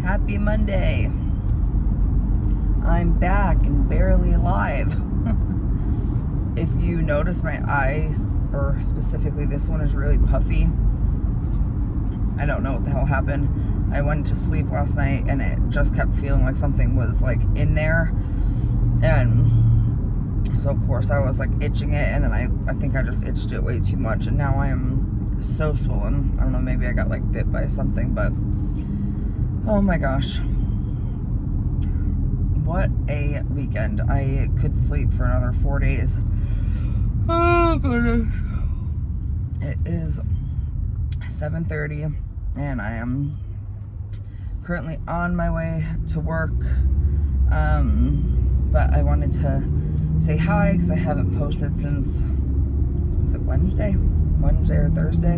Happy Monday. I'm back and barely alive. If you notice, my eyes, or specifically this one, is really puffy. I don't know what the hell happened. I went to sleep last night and it just kept feeling like something was like in there. And so of course I was like itching it, and then I think I just itched it way too much, and now I am so swollen. I don't know, maybe I got like bit by something, but oh my gosh. What a weekend. I could sleep for another 4 days. Oh goodness. It is 7:30 and I am currently on my way to work. But I wanted to say hi because I haven't posted since, was it Wednesday or Thursday?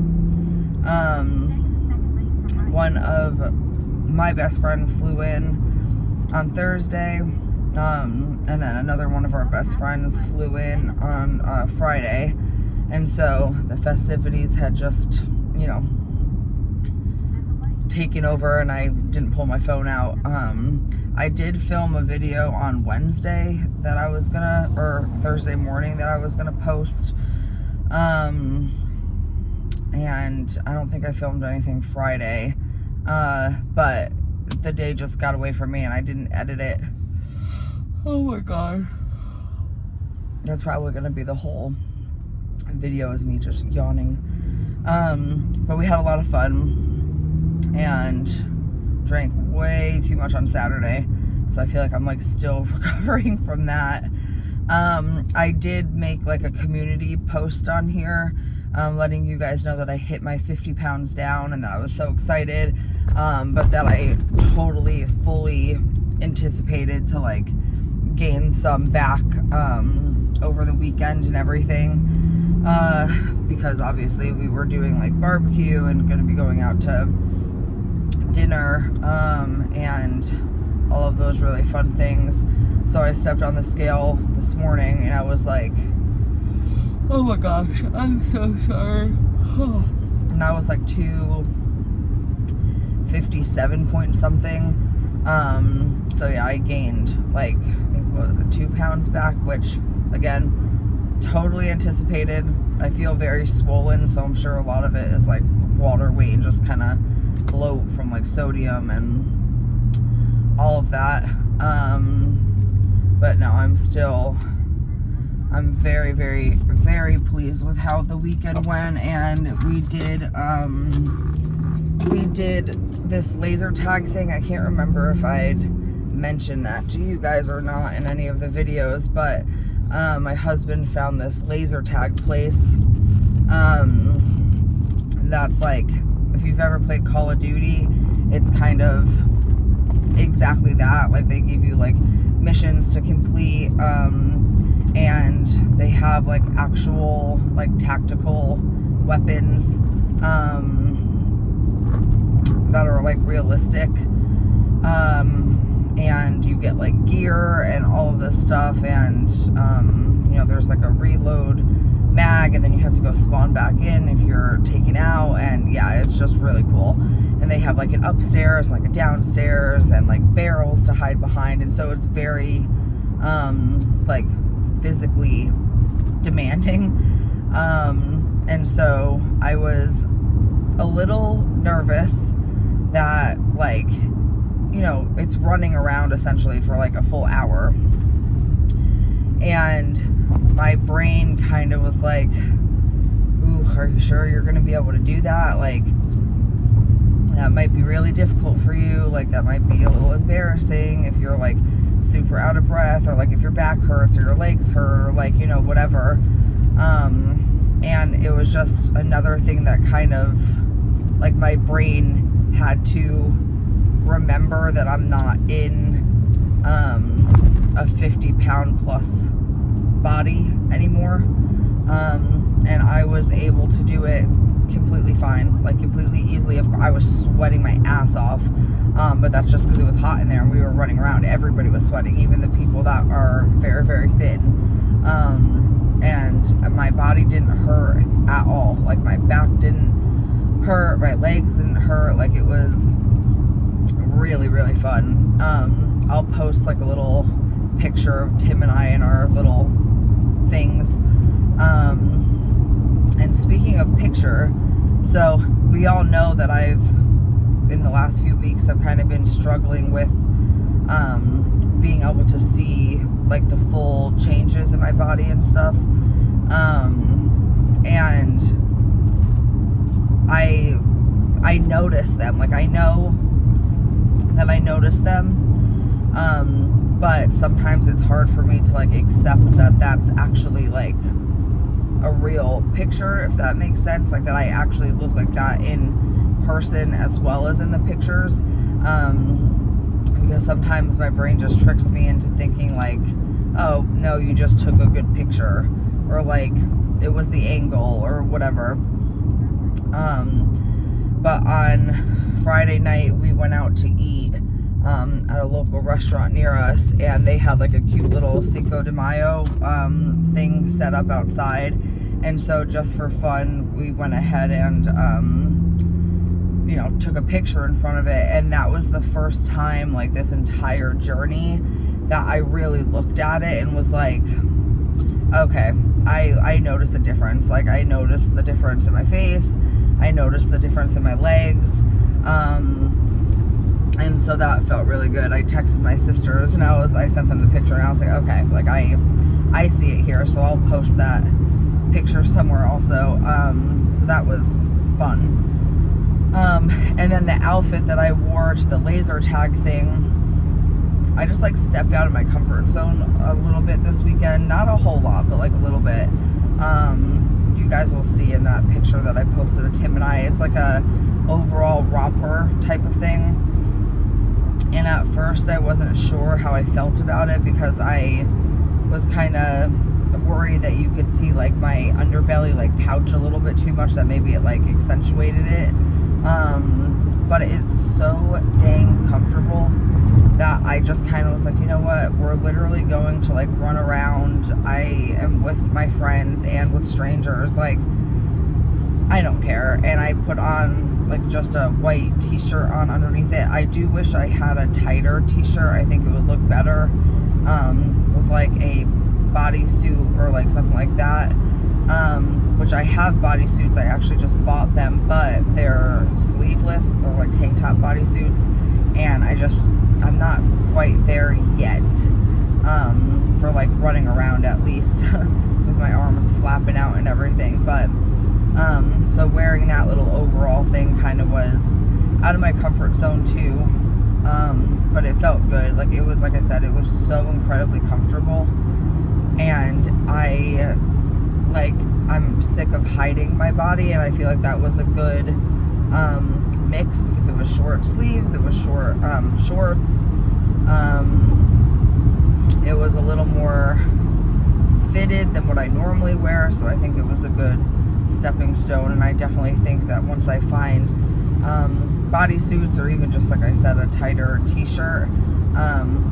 One of my best friends flew in on Thursday, and then another one of our best friends flew in on Friday, and so the festivities had just, you know, taken over, and I didn't pull my phone out. I did film a video on Wednesday that I was gonna, or Thursday morning that I was gonna post, and I don't think I filmed anything Friday, but the day just got away from me and I didn't edit it. Oh my god. That's probably gonna be the whole video, is me just yawning. But we had a lot of fun and drank way too much on Saturday, so I feel like I'm like still recovering from that. I did make like a community post on here, letting you guys know that I hit my 50 pounds down and that I was so excited, but that I totally fully anticipated to like gain some back over the weekend and everything, because obviously we were doing like barbecue and gonna be going out to dinner, and all of those really fun things. So I stepped on the scale this morning and I was like, oh my gosh, I'm so sorry. And I was like 257 point something. So yeah, I gained like, I think, what was it, 2 pounds back, which again, totally anticipated. I feel very swollen, so I'm sure a lot of it is like water weight and just kind of bloat from like sodium and all of that. But no, I'm very, very, very pleased with how the weekend went. And we did this laser tag thing. I can't remember if I'd mentioned that to you guys or not in any of the videos, but my husband found this laser tag place that's like, if you've ever played Call of Duty, it's kind of exactly that. Like, they give you like missions to complete, and they have like actual like tactical weapons that are like realistic, and you get like gear and all of this stuff, and you know, there's like a reload mag, and then you have to go spawn back in if you're taken out. And yeah, it's just really cool. And they have like an upstairs, like a downstairs, and like barrels to hide behind, and so it's very like physically demanding. And so I was a little nervous that, like, you know, it's running around essentially for like a full hour, and my brain kind of was like, ooh, are you sure you're gonna be able to do that? Like, that might be really difficult for you. Like, that might be a little embarrassing if you're like super out of breath, or like if your back hurts or your legs hurt, or like, you know, whatever. And it was just another thing that kind of like my brain had to remember that I'm not in a 50 pound plus body anymore, and I was able to do it completely fine, like completely easily. Of course, I was sweating my ass off, but that's just because it was hot in there and we were running around. Everybody was sweating, even the people that are very, very thin, and my body didn't hurt at all. Like, my back didn't hurt, my legs didn't hurt. Like, it was really, really fun. I'll post like a little picture of Tim and I in our little things. And speaking of picture, so we all know that in the last few weeks, I've kind of been struggling with being able to see like the full changes in my body and stuff. And I notice them. Like, I know that I notice them, but sometimes it's hard for me to like accept that that's actually like a real picture, if that makes sense. Like, that I actually look like that in person as well as in the pictures, because sometimes my brain just tricks me into thinking like, oh no, you just took a good picture, or like it was the angle or whatever. But on Friday night we went out to eat at a local restaurant near us, and they had like a cute little Cinco de Mayo thing set up outside, and so just for fun we went ahead and you know, took a picture in front of it. And that was the first time like this entire journey that I really looked at it and was like, okay, I noticed a difference. Like, I noticed the difference in my face, I noticed the difference in my legs, and so that felt really good. I texted my sisters and I sent them the picture, and I was like, okay, like I see it here, so I'll post that picture somewhere also. So that was fun. And then the outfit that I wore to the laser tag thing, I just like stepped out of my comfort zone a little bit this weekend. Not a whole lot, but like a little bit. You guys will see in that picture that I posted of Tim and I. It's like a overall romper type of thing. And at first I wasn't sure how I felt about it, because I was kind of worried that you could see like my underbelly like pouch a little bit too much, that maybe it like accentuated it. But it's so dang comfortable that I just kind of was like, you know what, we're literally going to like run around. I am with my friends and with strangers, like I don't care. And I put on like just a white t-shirt on underneath it. I do wish I had a tighter t-shirt. I think it would look better with like a bodysuit or like something like that, which I have bodysuits. I actually just bought them, but they're sleeveless. They're like tank top bodysuits, and I'm not quite there yet for like running around, at least with my arms flapping out and everything. But so wearing that little overall thing kind of was out of my comfort zone too, but it felt good. Like, it was, like I said, it was so incredibly comfortable, and I'm sick of hiding my body, and I feel like that was a good mix, because it was short sleeves, it was short shorts, it was a little more fitted than what I normally wear, so I think it was a good stepping stone. And I definitely think that once I find bodysuits, or even just, like I said, a tighter t-shirt,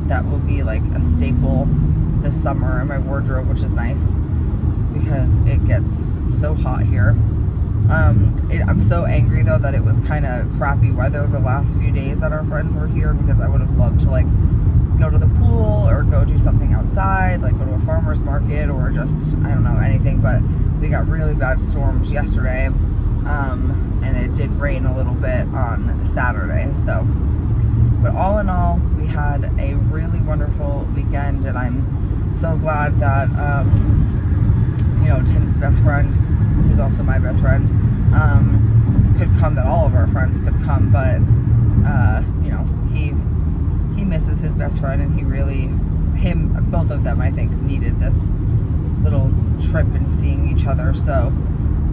that will be like a staple this summer in my wardrobe, which is nice because it gets so hot here. I'm so angry though that it was kind of crappy weather the last few days that our friends were here, because I would have loved to like go to the pool or go do something outside, like go to a farmer's market, or just, I don't know, anything. But we got really bad storms yesterday, and it did rain a little bit on Saturday. So, but all in all, we had a really wonderful weekend, and I'm so glad that Tim's best friend, who's also my best friend, could come, that all of our friends could come. But he misses his best friend, and both of them, I think, needed this little trip and seeing each other. So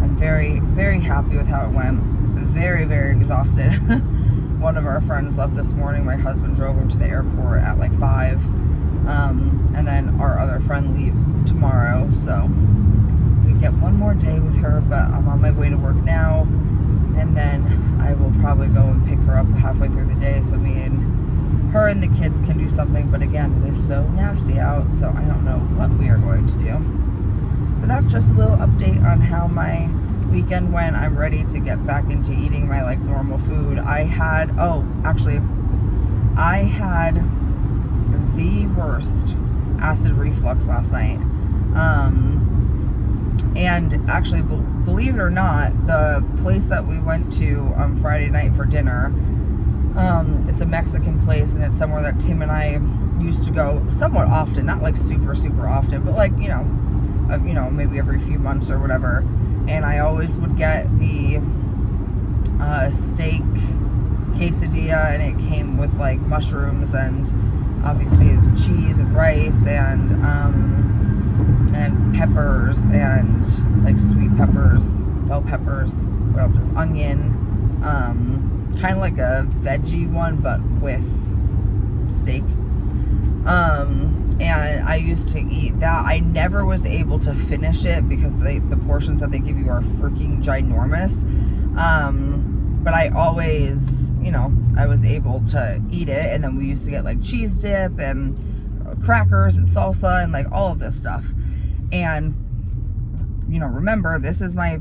I'm very, very happy with how it went. Very, very exhausted. One of our friends left this morning. My husband drove him to the airport at like 5, and then our other friend leaves tomorrow, so we get one more day with her. But I'm on my way to work now, and then I will probably go and pick her up halfway through the day, so me and her and the kids can do something. But again, it is so nasty out, so I don't know what we are going to do. But that's just a little update on how my weekend went. I'm ready to get back into eating my like normal food. I had, I had the worst acid reflux last night. And actually, believe it or not, the place that we went to on Friday night for dinner, it's a Mexican place, and it's somewhere that Tim and I used to go somewhat often, not like super, super often, but like, maybe every few months or whatever. And I always would get the steak quesadilla, and it came with like mushrooms and obviously cheese and rice and peppers and like sweet peppers, bell peppers, what else? Onion, kind of like a veggie one, but with steak. And I used to eat that. I never was able to finish it because the portions that they give you are freaking ginormous. But I always, I was able to eat it. And then we used to get like cheese dip and crackers and salsa and like all of this stuff. And, remember, this is like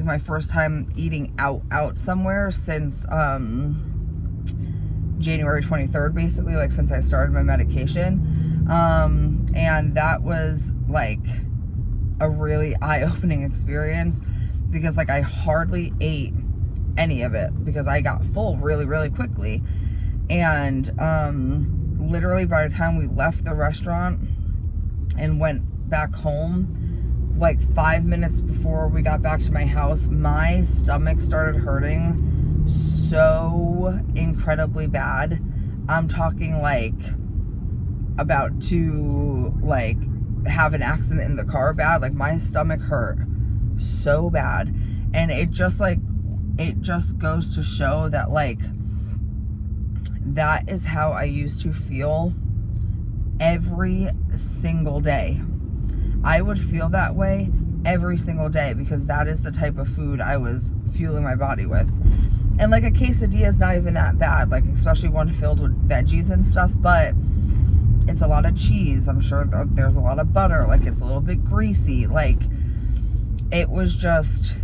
my first time eating out somewhere since, January 23rd, basically, like since I started my medication. And that was like a really eye-opening experience because like I hardly ate any of it because I got full really, really quickly. And literally by the time we left the restaurant and went back home, like 5 minutes before we got back to my house, my stomach started hurting so incredibly bad. I'm talking like about to like have an accident in the car bad. Like my stomach hurt so bad. And it just goes to show that like that is how I used to feel every single day. I would feel that way every single day because that is the type of food I was fueling my body with. And like a quesadilla is not even that bad, like especially one filled with veggies and stuff, but it's a lot of cheese. I'm sure there's a lot of butter, like it's a little bit greasy. Like it was just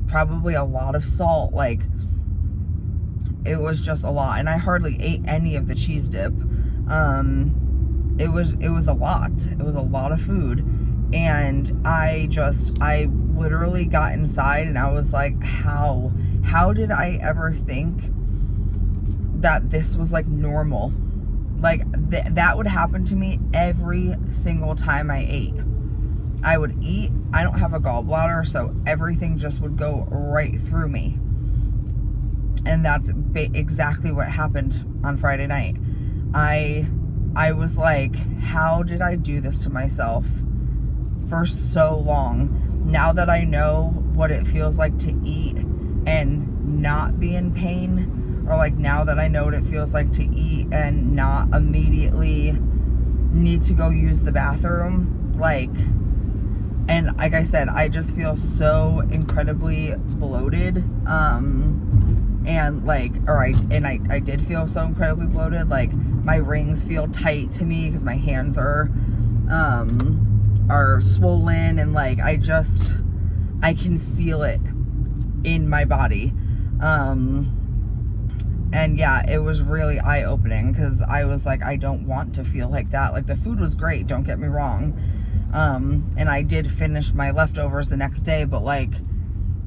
probably a lot of salt. Like it was just a lot. And I hardly ate any of the cheese dip. It was a lot. It was a lot of food. And I literally got inside and I was like, how did I ever think that this was like normal? Like that would happen to me every single time I ate. I would eat. I don't have a gallbladder, so everything just would go right through me. And that's exactly what happened on Friday night. I was like, how did I do this to myself for so long? Now that I know what it feels like to eat and not be in pain, or like now that I know what it feels like to eat and not immediately need to go use the bathroom, like, and like I said, I just feel so incredibly bloated, and like, I did feel so incredibly bloated. Like my rings feel tight to me because my hands are swollen, and like I can feel it in my body. And yeah, it was really eye-opening because I was like, I don't want to feel like that. Like the food was great, don't get me wrong. And I did finish my leftovers the next day, but like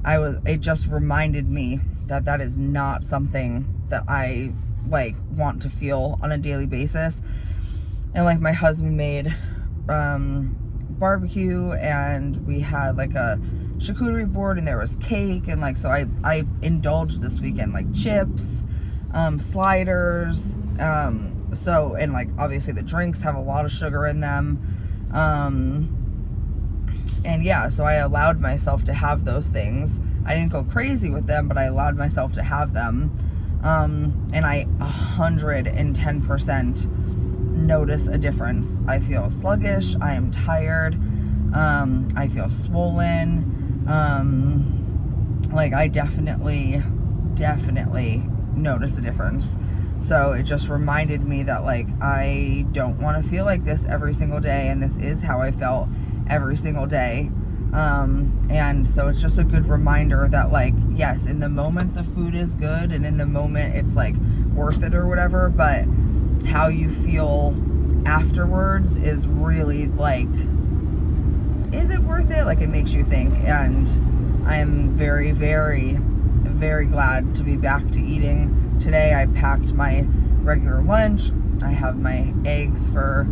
it just reminded me that that is not something that I like want to feel on a daily basis. And like my husband made barbecue, and we had like a charcuterie board, and there was cake, and like, so I indulged this weekend, like chips, sliders, so, and like obviously the drinks have a lot of sugar in them, and yeah, so I allowed myself to have those things. I didn't go crazy with them, but I allowed myself to have them, and I 110% notice a difference. I feel sluggish, I am tired, I feel swollen, like I definitely notice a difference. So it just reminded me that like I don't want to feel like this every single day, and this is how I felt every single day. And so it's just a good reminder that like, yes, in the moment the food is good, and in the moment it's like worth it or whatever, but how you feel afterwards is really like, is it worth it? Like, it makes you think. And I am very, very, very glad to be back to eating. Today I packed my regular lunch. I have my eggs for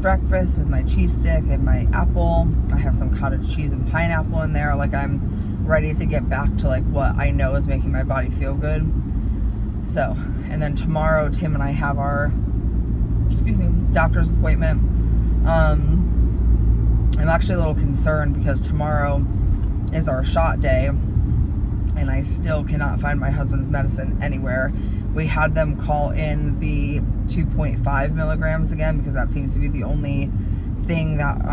breakfast with my cheese stick and my apple. I have some cottage cheese and pineapple in there. Like, I'm ready to get back to like what I know is making my body feel good. So, and then tomorrow Tim and I have our, doctor's appointment. I'm actually a little concerned because tomorrow is our shot day and I still cannot find my husband's medicine anywhere. We had them call in the 2.5 milligrams again because that seems to be the only thing that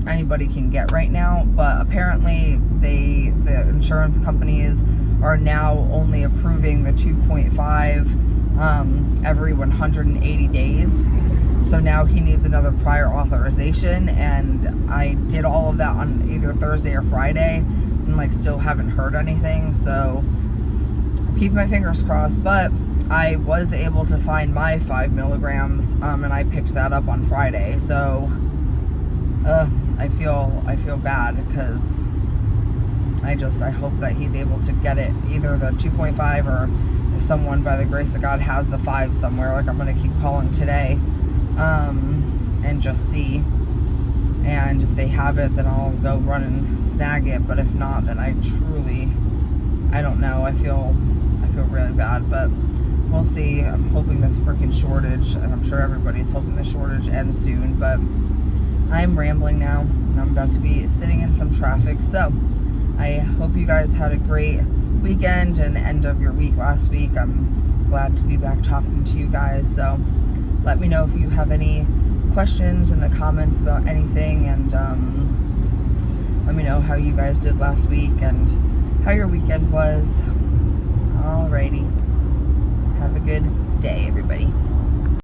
anybody can get right now. But apparently the insurance companies are now only approving the 2.5 every 180 days. So now he needs another prior authorization, and I did all of that on either Thursday or Friday and like still haven't heard anything. So keep my fingers crossed. But I was able to find my 5 milligrams and I picked that up on Friday. So I feel bad because I hope that he's able to get it, either the 2.5 or if someone by the grace of God has the 5 somewhere. Like, I'm gonna keep calling today and just see, and if they have it then I'll go run and snag it, but if not then I don't know. I feel really bad, but we'll see. I'm hoping this freaking shortage, and I'm sure everybody's hoping the shortage ends soon, but I'm rambling now and I'm about to be sitting in some traffic. So I hope you guys had a great weekend and end of your week last week. I'm glad to be back talking to you guys. So let me know if you have any questions in the comments about anything, and let me know how you guys did last week and how your weekend was. Alrighty. Have a good day, everybody.